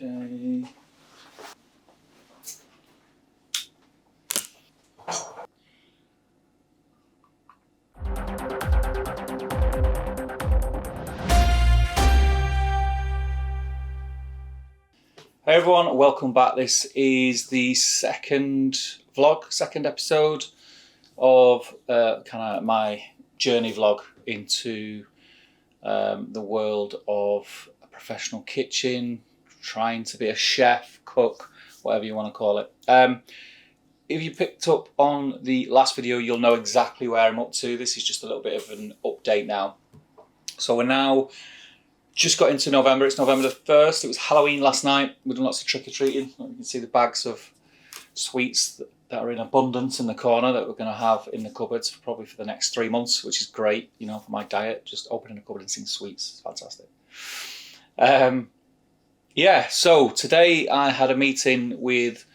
Okay. Hey everyone, welcome back. This is the second episode of kind of my journey vlog into the world of a professional kitchen, trying to be a chef, cook, whatever you want to call it. If you picked up on the last video, you'll know exactly where I'm up to. This is just a little bit of an update now. So we're now just got into November. It's November the 1st. It was Halloween last night. We've done lots of trick-or-treating. You can see the bags of sweets that are in abundance in the corner that we're going to have in the cupboards probably for the next 3 months, which is great, you know, for my diet. Just opening a cupboard and seeing sweets. It's fantastic. So today I had a meeting with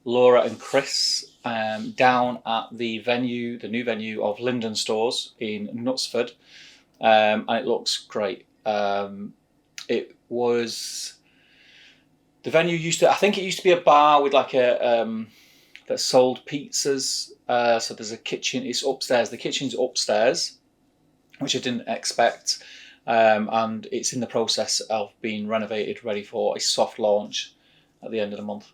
Laura and Chris down at the new venue of Linden Stores in Knutsford, and it looks great. It was the venue used to be a bar with like a that sold pizzas. So there's a kitchen. It's upstairs. The kitchen's upstairs, which I didn't expect, and it's in the process of being renovated, ready for a soft launch at the end of the month.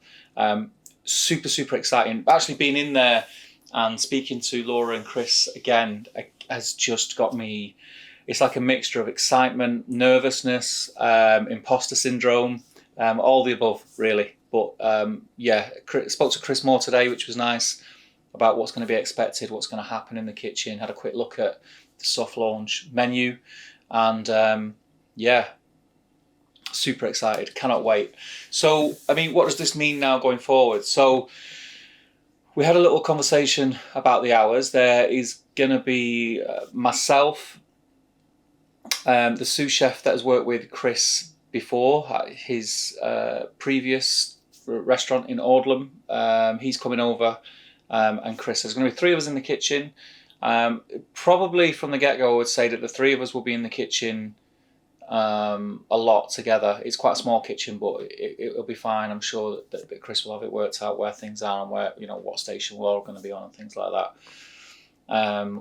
Super exciting. Actually, being in there and speaking to Laura and Chris again has just got me. It's like a mixture of excitement, nervousness, imposter syndrome, all the above, really. But spoke to Chris more today, which was nice, about what's going to be expected, what's going to happen in the kitchen. Had a quick look at the soft launch menu, and super excited. Cannot wait. So, I mean, what does this mean now going forward? So, we had a little conversation about the hours. There is going to be myself. The sous chef that has worked with Chris before, his previous restaurant in Aldham, he's coming over, and Chris. There's going to be 3 of us in the kitchen. Probably from the get-go, I would say that the 3 of us will be in the kitchen a lot together. It's quite a small kitchen, but it'll be fine. I'm sure that Chris will have it worked out where things are and where, you know, what station we're all going to be on and things like that.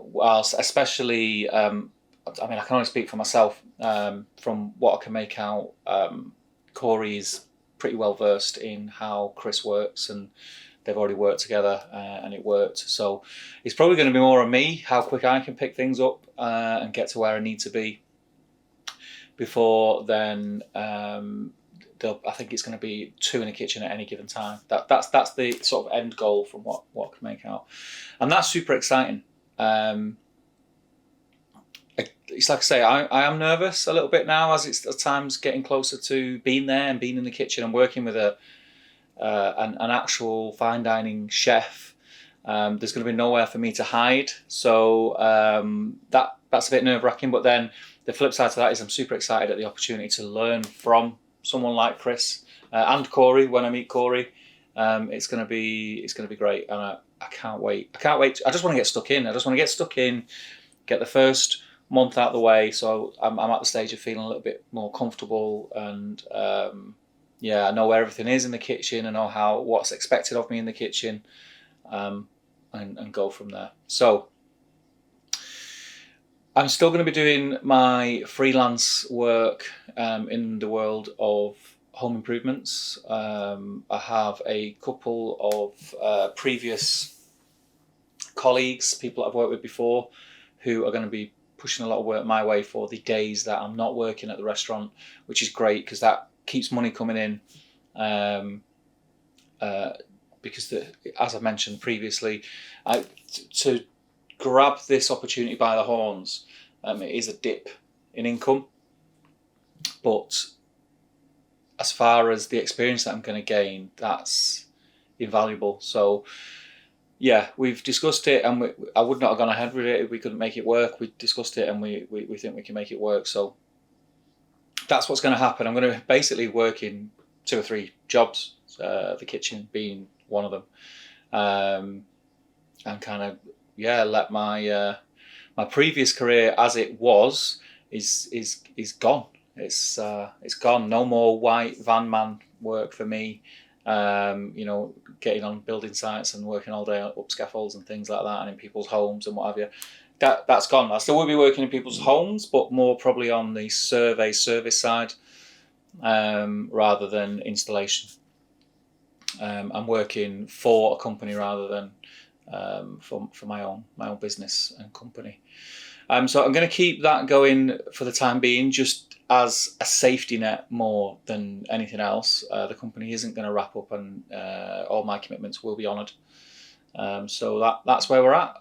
Whilst especially... I mean, I can only speak for myself. From what I can make out, Corey's pretty well versed in how Chris works, and they've already worked together, and it worked. So it's probably going to be more on me, how quick I can pick things up and get to where I need to be. Before then, I think it's going to be 2 in the kitchen at any given time. That's the sort of end goal from what I can make out, and that's super exciting. It's like I say, I am nervous a little bit now as it's at times getting closer to being there and being in the kitchen and working with an actual fine dining chef. There's going to be nowhere for me to hide, so that's a bit nerve-wracking. But then the flip side to that is I'm super excited at the opportunity to learn from someone like Chris and Corey when I meet Corey. It's going to be great, and I can't wait. I just want to get stuck in. Get the first month out of the way, so I'm at the stage of feeling a little bit more comfortable, and I know where everything is in the kitchen. I know what's expected of me in the kitchen, and go from there. So I'm still going to be doing my freelance work in the world of home improvements. I have a couple of previous colleagues, people I've worked with before, who are going to be pushing a lot of work my way for the days that I'm not working at the restaurant, which is great because that keeps money coming in. Because as I mentioned previously, to grab this opportunity by the horns, it is a dip in income, but as far as the experience that I'm going to gain, that's invaluable. So yeah, we've discussed it, and I would not have gone ahead with it if we couldn't make it work. We discussed it, and we think we can make it work. So that's what's going to happen. I'm going to basically work in 2 or 3 jobs, the kitchen being one of them, and kind of let my previous career as it was is gone. It's gone. No more white van man work for me. Getting on building sites and working all day up scaffolds and things like that, and in people's homes and what have you. That's gone. I still will be working in people's homes, but more probably on the survey service side rather than installation. I'm working for a company rather than for my own business and company. So I'm going to keep that going for the time being, just as a safety net more than anything else. The company isn't going to wrap up, and all my commitments will be honoured. So that's where we're at.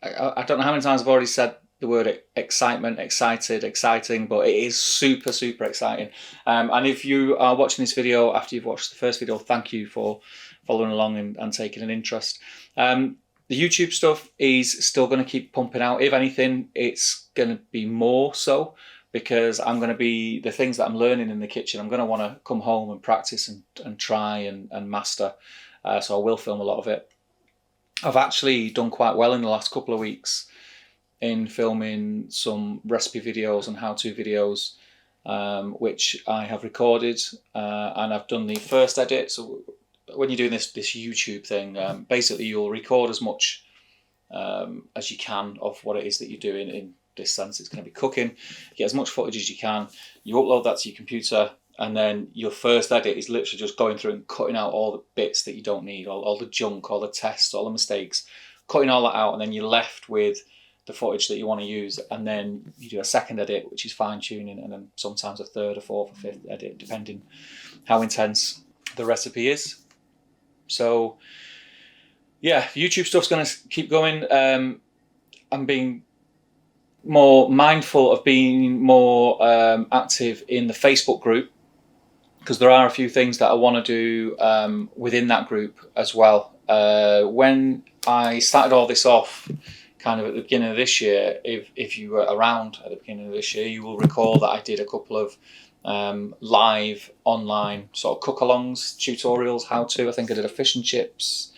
I don't know how many times I've already said the word excitement, excited, exciting, but it is super, super exciting. And if you are watching this video after you've watched the first video, thank you for following along and taking an interest. The YouTube stuff is still going to keep pumping out. If anything, it's going to be more so, because I'm going to be, the things that I'm learning in the kitchen, I'm going to want to come home and practice and try and master. So I will film a lot of it. I've actually done quite well in the last couple of weeks in filming some recipe videos and how-to videos, which I have recorded, and I've done the first edit. So when you're doing this YouTube thing, basically you'll record as much as you can of what it is that you're doing. In this sense, it's going to be cooking. You get as much footage as you can. You upload that to your computer, and then your first edit is literally just going through and cutting out all the bits that you don't need, all the junk, all the tests, all the mistakes, cutting all that out, and then you're left with the footage that you want to use. And then you do a second edit, which is fine-tuning, and then sometimes a third, a fourth, a fifth edit, depending how intense the recipe is. So yeah, YouTube stuff's going to keep going. I'm being more mindful of being more active in the Facebook group, because there are a few things that I want to do within that group as well. When I started all this off kind of at the beginning of this year, if you were around at the beginning of this year, you will recall that I did a couple of live online sort of cook-alongs, tutorials, how-to. I think I did a fish and chips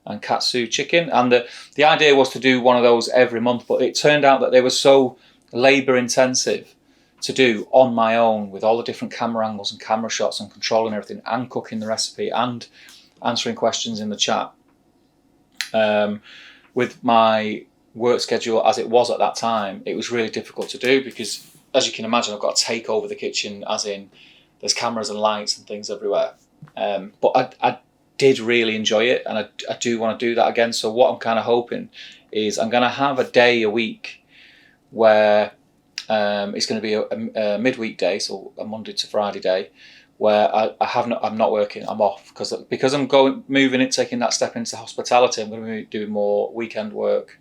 and katsu chicken, and the idea was to do one of those every month, but it turned out that they were so labour intensive to do on my own, with all the different camera angles and camera shots and controlling everything and cooking the recipe and answering questions in the chat. With my work schedule as it was at that time, it was really difficult to do, because as you can imagine, I've got to take over the kitchen, as in there's cameras and lights and things everywhere. But I did really enjoy it, and I do want to do that again. So what I'm kind of hoping is I'm going to have a day a week where it's going to be a midweek day, so a Monday to Friday day, where I'm not working, I'm off, because I'm taking that step into hospitality. I'm going to be doing more weekend work.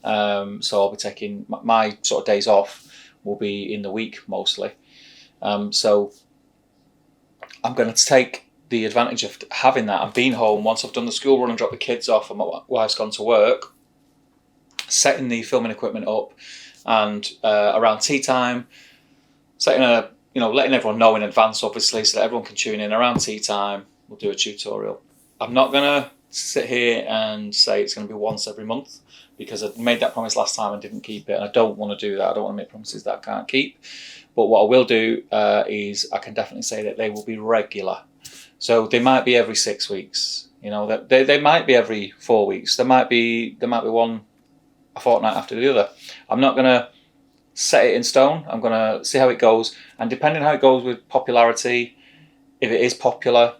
So I'll be taking my sort of days off will be in the week mostly. So I'm going to take the advantage of having that and being home once I've done the school run and dropped the kids off and my wife's gone to work, setting the filming equipment up, and around tea time, letting everyone know in advance, obviously, so that everyone can tune in. Around tea time, we'll do a tutorial. I'm not going to sit here and say it's going to be once every month, because I made that promise last time and didn't keep it, and I don't want to do that. I don't want to make promises that I can't keep. But what I will do is I can definitely say that they will be regular. So they might be every 6 weeks. They might be every 4 weeks. There might be one a fortnight after the other. I'm not going to set it in stone. I'm going to see how it goes, and depending how it goes with popularity, if it is popular,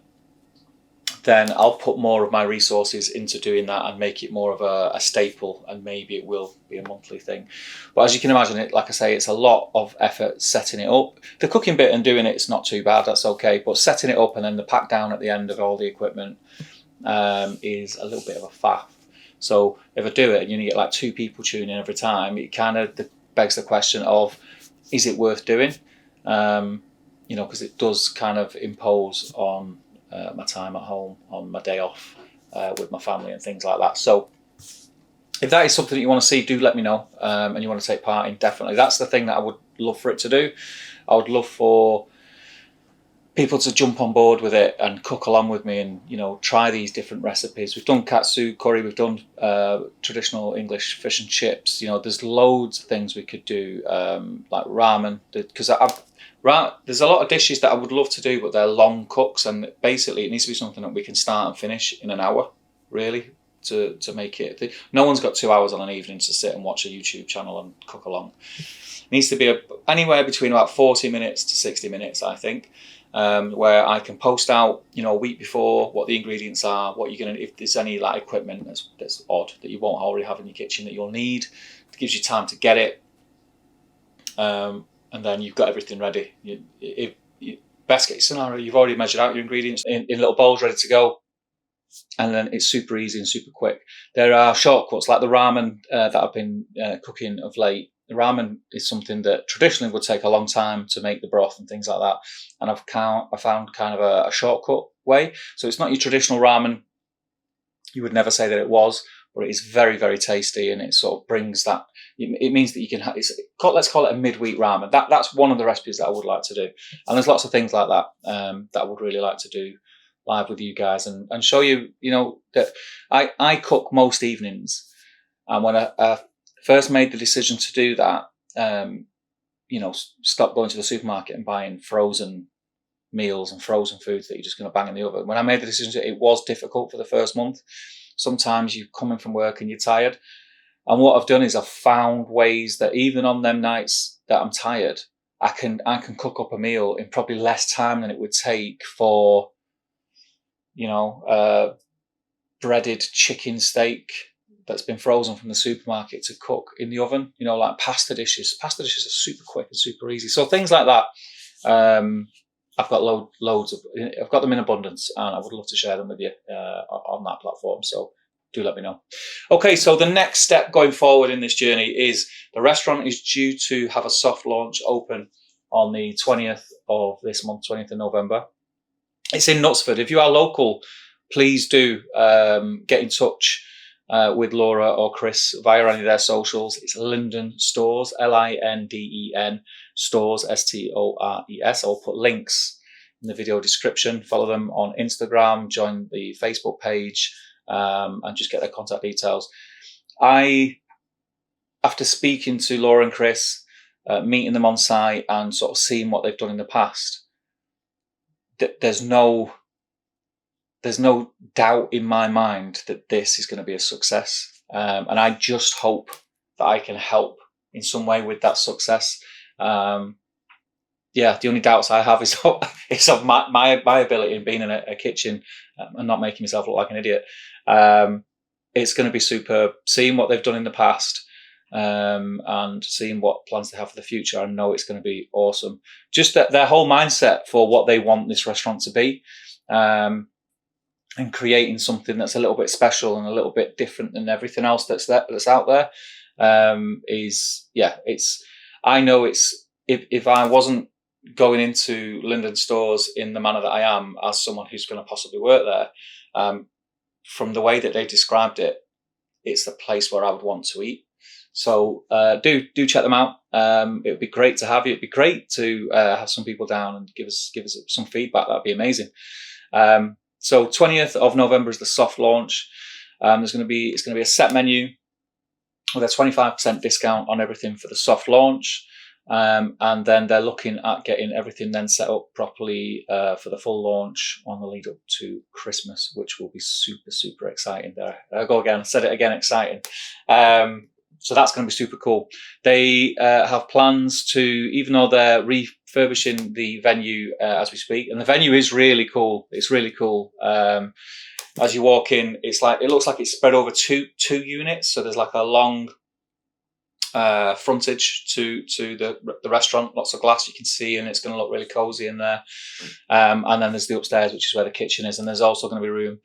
then I'll put more of my resources into doing that and make it more of a staple, and maybe it will be a monthly thing. But as you can imagine, like I say, it's a lot of effort setting it up. The cooking bit and doing it's not too bad, that's okay, but setting it up and then the pack down at the end of all the equipment is a little bit of a faff. So if I do it and you only get like 2 people tuning in every time, it kind of begs the question of, is it worth doing? Because it does kind of impose on my time at home, on my day off with my family and things like that. So if that is something that you want to see, do let me know, and you want to take part in, definitely. That's the thing that I would love for it to do. I would love for people to jump on board with it and cook along with me and, try these different recipes. We've done katsu curry, we've done traditional English fish and chips. There's loads of things we could do, like ramen, because Right, there's a lot of dishes that I would love to do, but they're long cooks, and basically it needs to be something that we can start and finish in an hour, really, to make it. No one's got 2 hours on an evening to sit and watch a YouTube channel and cook along. It needs to be anywhere between about 40 minutes to 60 minutes, I think, where I can post out, a week before what the ingredients are, what you're gonna, if there's any like equipment that's odd that you won't already have in your kitchen that you'll need. It gives you time to get it. And then you've got everything ready. Best case scenario, you've already measured out your ingredients in little bowls ready to go, and then it's super easy and super quick. There are shortcuts like the ramen that I've been cooking of late. The ramen is something that traditionally would take a long time to make the broth and things like that, and I found kind of a shortcut way. So it's not your traditional ramen. You would never say that it was, but it is very, very tasty, and it sort of brings that. It means that you can have. Let's call it a midweek ramen. That's one of the recipes that I would like to do, and there's lots of things like that that I would really like to do live with you guys and show you. That I cook most evenings, and when I first made the decision to do that, stop going to the supermarket and buying frozen meals and frozen foods that you're just going to bang in the oven. When I made the decision, it was difficult for the first month. Sometimes you come in from work and you're tired. And what I've done is I've found ways that even on them nights that I'm tired, I can cook up a meal in probably less time than it would take for, breaded chicken steak that's been frozen from the supermarket to cook in the oven. Like pasta dishes. Pasta dishes are super quick and super easy. So things like that. I've got loads of. I've got them in abundance, and I would love to share them with you on that platform. So do let me know. Okay, so the next step going forward in this journey is the restaurant is due to have a soft launch open on the 20th of this month, 20th of November. It's in Knutsford. If you are local, please do get in touch with Laura or Chris via any of their socials. It's Linden Stores, Linden Stores, Stores. I'll put links in the video description. Follow them on Instagram, join the Facebook page, and just get their contact details. After speaking to Laura and Chris, meeting them on site and sort of seeing what they've done in the past, there's no doubt in my mind that this is going to be a success. And I just hope that I can help in some way with that success. The only doubts I have is of my ability in being in a kitchen and not making myself look like an idiot. It's going to be superb. Seeing what they've done in the past and seeing what plans they have for the future, I know it's going to be awesome. Just that their whole mindset for what they want this restaurant to be. And creating something that's a little bit special and a little bit different than everything else that's out there I know it's if I wasn't going into Linden Stores in the manner that I am as someone who's going to possibly work there, from the way that they described it, it's the place where I would want to eat. So do check them out. It would be great to have you. It'd be great to have some people down and give us some feedback. That'd be amazing. So 20th of November is the soft launch. It's going to be a set menu with a 25% discount on everything for the soft launch. And then they're looking at getting everything then set up properly for the full launch on the lead up to Christmas, which will be super, super exciting. There, I go again. I said it again, exciting. So that's going to be super cool. They have plans to, even though they're refurbishing the venue as we speak, and the venue is really cool. It's really cool. As you walk in, it looks like it's spread over two units. So there's like a long frontage to the restaurant, lots of glass you can see, and it's going to look really cozy in there. And then there's the upstairs, which is where the kitchen is, and there's also going to be room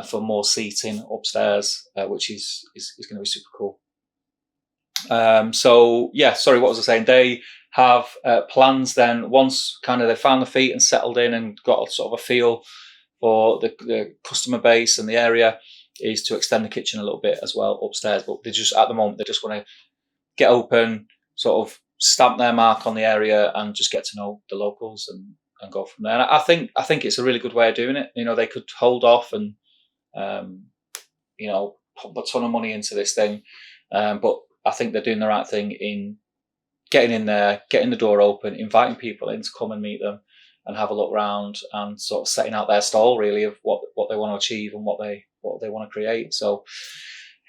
for more seating upstairs, which is going to be super cool. What was I saying? They have plans then, once kind of they found their feet and settled in and got sort of a feel for the customer base and the area, is to extend the kitchen a little bit as well upstairs. But they just, at the moment, they just want to get open, sort of stamp their mark on the area and just get to know the locals and go from there. And I think it's a really good way of doing it. They could hold off and put a ton of money into this thing, but I think they're doing the right thing in getting in there, getting the door open, inviting people in to come and meet them and have a look around, and sort of setting out their stall really of what they want to achieve and what they want to create. So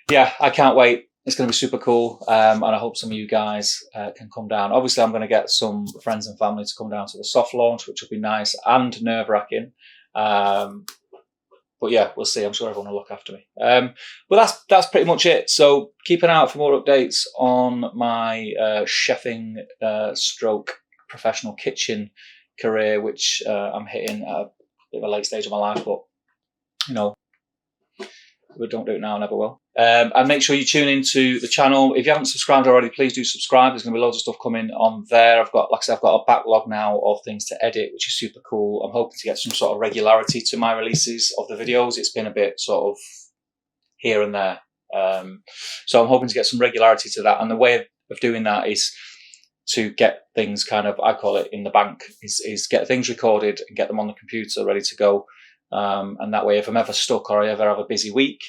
yeah, I can't wait. It's going to be super cool, and I hope some of you guys can come down. Obviously, I'm going to get some friends and family to come down to the soft launch, which will be nice and nerve-wracking. But yeah, we'll see. I'm sure everyone will look after me. But that's pretty much it. So keep an eye out for more updates on my chefing stroke professional kitchen career, which I'm hitting at a bit of a late stage of my life. But you know, we don't do it now, never will. And make sure you tune into the channel. If you haven't subscribed already, please do subscribe. There's going to be loads of stuff coming on there. I've got a backlog now of things to edit, which is super cool. I'm hoping to get some sort of regularity to my releases of the videos. It's been a bit sort of here and there. So I'm hoping to get some regularity to that. And the way of doing that is to get things kind of, I call it in the bank, is get things recorded and get them on the computer ready to go. And that way, if I'm ever stuck or I ever have a busy week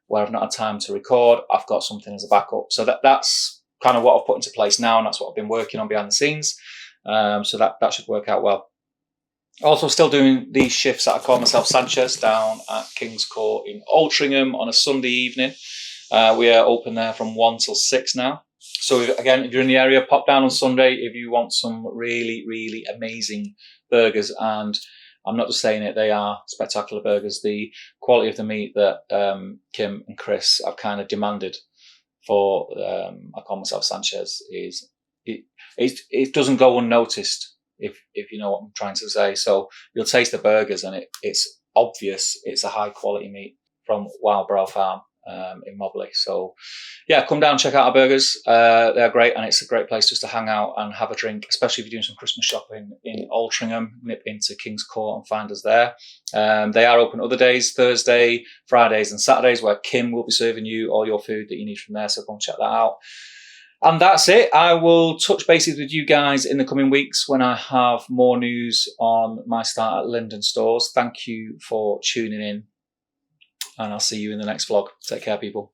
where I've not had time to record, I've got something as a backup. So that's kind of what I've put into place now, and that's what I've been working on behind the scenes. So that should work out well. Also, still doing these shifts that I call myself Sanchez down at King's Court in Altrincham on a Sunday evening. We are open there from 1 till 6 now. So again, if you're in the area, pop down on Sunday if you want some really, really amazing burgers. And I'm not just saying it, they are spectacular burgers. The quality of the meat that Kim and Chris have kind of demanded for I call myself Sanchez it doesn't go unnoticed, if you know what I'm trying to say. So you'll taste the burgers and it's obvious it's a high quality meat from Wild Brow Farm in Mobley. So yeah, come down, check out our burgers. They're great, and it's a great place just to hang out and have a drink, especially if you're doing some Christmas shopping in Altrincham. Nip into King's Court and find us there. They are open other days, Thursday, Fridays and Saturdays, where Kim will be serving you all your food that you need from there, so go and check that out. And that's it. I will touch bases with you guys in the coming weeks when I have more news on my start at Linden Stores. Thank you for tuning in, and I'll see you in the next vlog. Take care, people.